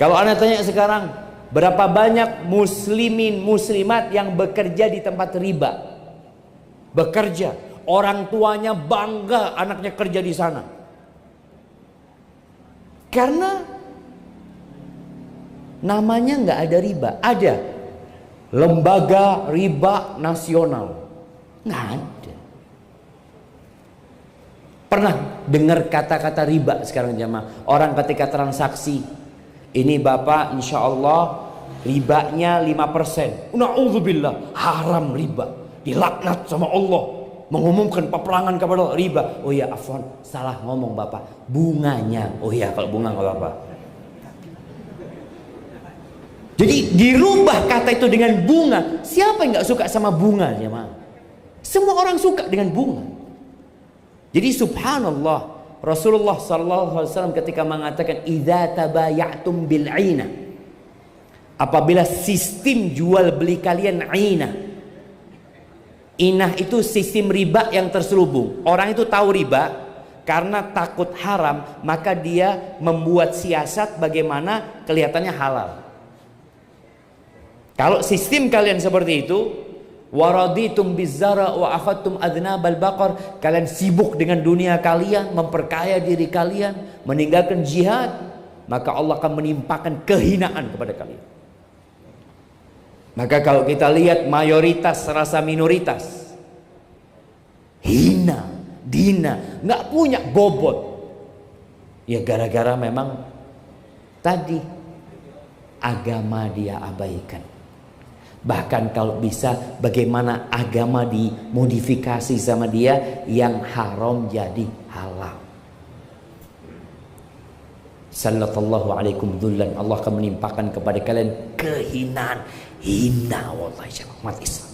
Kalau Anda tanya sekarang, berapa banyak muslimin muslimat yang bekerja di tempat riba? Bekerja, orang tuanya bangga anaknya kerja di sana. Karena namanya nggak ada riba. Ada lembaga riba nasional, nggak ada. Pernah dengar kata-kata riba sekarang jamaah? Orang ketika transaksi, ini bapak insya Allah ribanya 5%. Na'udzubillah, haram riba, dilaknat sama Allah, mengumumkan peperangan kepada riba. Oh ya afwan, salah ngomong bapak, bunganya. Oh ya kalau bunga nggak apa-apa. Jadi dirubah kata itu dengan bunga. Siapa yang nggak suka sama bunga jemaah? Semua orang suka dengan bunga. Jadi subhanallah, Rasulullah SAW ketika mengatakan idza tabayatum bil 'aina, apabila sistem jual beli kalian 'aina. Inah itu sistem riba yang terselubung. Orang itu tahu riba, karena takut haram, maka dia membuat siasat bagaimana kelihatannya halal. Kalau sistem kalian seperti itu, waraditum bizzara wa akhadtum adnabal baqar, kalian sibuk dengan dunia kalian, memperkaya diri kalian, meninggalkan jihad, maka Allah akan menimpakan kehinaan kepada kalian. Maka kalau kita lihat mayoritas rasa minoritas, hina, dina, nggak punya bobot, ya gara-gara memang tadi agama dia abaikan. Bahkan kalau bisa, bagaimana agama dimodifikasi sama dia, yang haram jadi halal. Sallallahu alaikum dhullan, Allah akan menimpakan kepada kalian kehinaan. Hina wallahi umat Islam.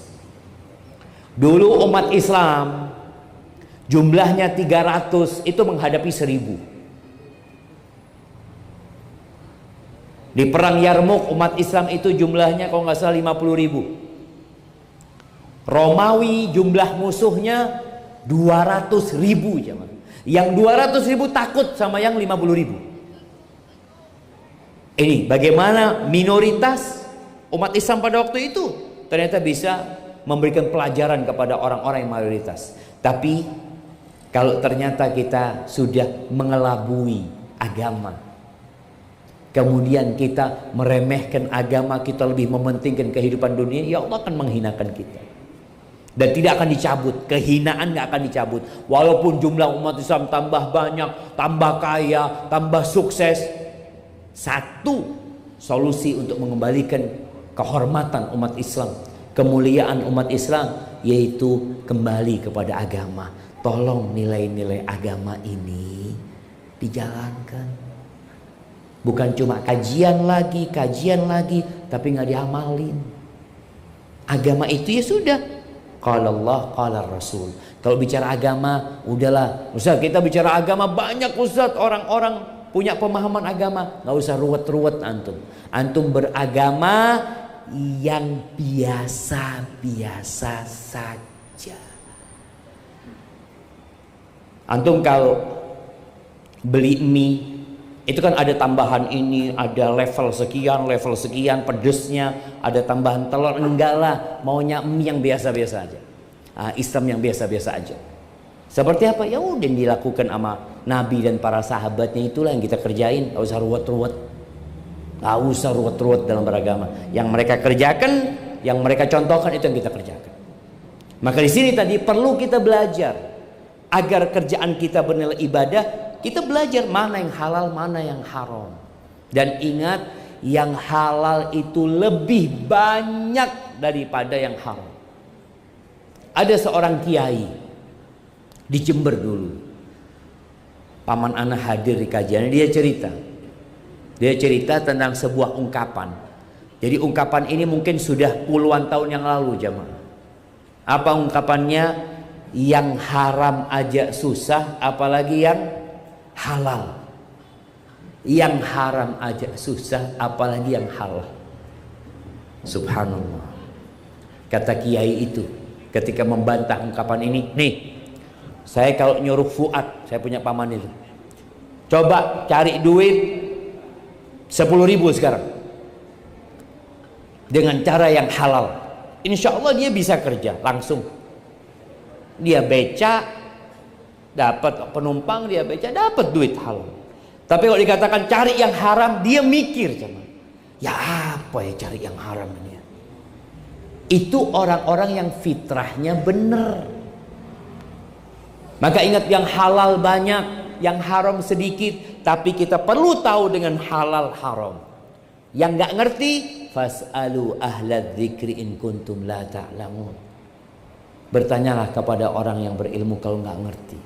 Dulu umat Islam jumlahnya 300, itu menghadapi 1000. Di perang Yarmuk umat Islam itu jumlahnya kalau nggak salah 50.000. Romawi jumlah musuhnya 200.000 jemaah. Yang 200.000 takut sama yang 50.000. Ini bagaimana minoritas umat Islam pada waktu itu ternyata bisa memberikan pelajaran kepada orang-orang yang mayoritas. Tapi kalau ternyata kita sudah mengelabui agama, kemudian kita meremehkan agama, kita lebih mementingkan kehidupan dunia, ya Allah akan menghinakan kita. Dan tidak akan dicabut, kehinaan nggak akan dicabut. Walaupun jumlah umat Islam tambah banyak, tambah kaya, tambah sukses. Satu solusi untuk mengembalikan kehormatan umat Islam, kemuliaan umat Islam, yaitu kembali kepada agama. Tolong nilai-nilai agama ini dijalankan. Bukan cuma kajian lagi, tapi nggak diamalin. Agama itu ya sudah, qala Allah, qala Rasul. Kalau bicara agama, udahlah. Ustaz, kita bicara agama banyak Ustaz, orang-orang punya pemahaman agama, nggak usah ruwet-ruwet antum. Antum beragama yang biasa-biasa saja. Antum kalau beli mie, itu kan ada tambahan ini, ada level sekian pedesnya, ada tambahan telur. Enggak lah, maunya mie yang biasa-biasa aja. Islam yang biasa-biasa aja. Seperti apa? Ya udah dilakukan sama Nabi dan para sahabatnya, itulah yang kita kerjain. Gak usah ruwet-ruwet. Gak usah ruwet-ruwet dalam beragama. Yang mereka kerjakan, yang mereka contohkan, itu yang kita kerjakan. Maka di sini tadi perlu kita belajar agar kerjaan kita bernilai ibadah. Kita belajar mana yang halal, mana yang haram. Dan ingat, yang halal itu lebih banyak daripada yang haram. Ada seorang kiai di Jember dulu. Paman anak hadir di kajian, dia cerita tentang sebuah ungkapan. Jadi ungkapan ini mungkin sudah puluhan tahun yang lalu jemaah. Apa ungkapannya? Yang haram aja susah, apalagi yang halal. Yang haram aja susah, apalagi yang halal. Subhanallah. Kata kiai itu ketika membantah ungkapan ini, nih, saya kalau nyuruh Fuad, saya punya paman itu, coba cari duit 10.000 sekarang. Dengan cara yang halal, insya Allah dia bisa kerja langsung. Dia beca, dapat penumpang, dia beca, dapat duit halal. Tapi kalau dikatakan cari yang haram, dia mikir, ya apa ya cari yang haram ini? Itu orang-orang yang fitrahnya benar. Maka ingat, yang halal banyak, yang haram sedikit. Tapi kita perlu tahu dengan halal haram. Yang nggak ngerti, fas'alu ahlad dzikri in kuntum la ta'lamun. Bertanyalah kepada orang yang berilmu kalau nggak ngerti.